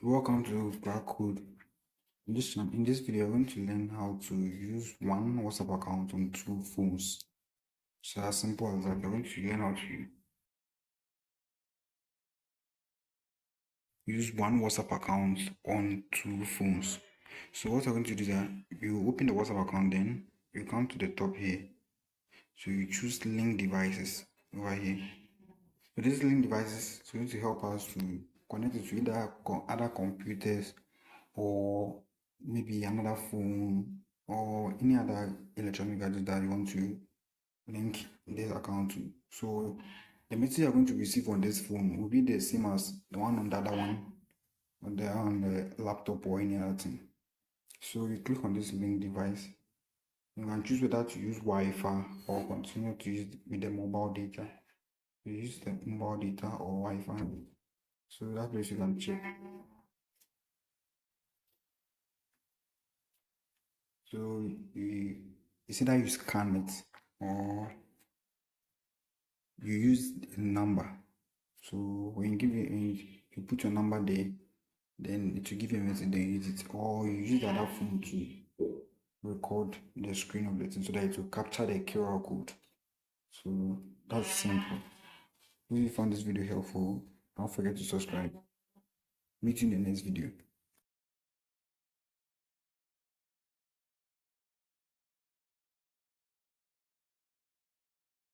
Welcome to Crack Code. In this video, we're going to learn how to use one WhatsApp account on two phones. So as simple as that, we're going to learn how to use one WhatsApp account on two phones. So what we're going to do is that you open the WhatsApp account, then you come to the top here. So you choose link devices over here. So these link devices is going to help us to connect it to either other computers or maybe another phone or any other electronic gadget that you want to link this account to. So the message you're going to receive on this phone will be the same as the one on the other one, on the laptop or any other thing. So you click on this link device. You can choose whether to use Wi-Fi or continue to use with the mobile data. You use the mobile data or Wi-Fi. So that place you can check. So you either you scan it or you use the number. So when you put your number there, then it will give you a message, then you use it, or you use the other phone to record the screen of the thing so that it will capture the QR code. So that's simple. If you found this video helpful, don't forget to subscribe. Meet you in the next video.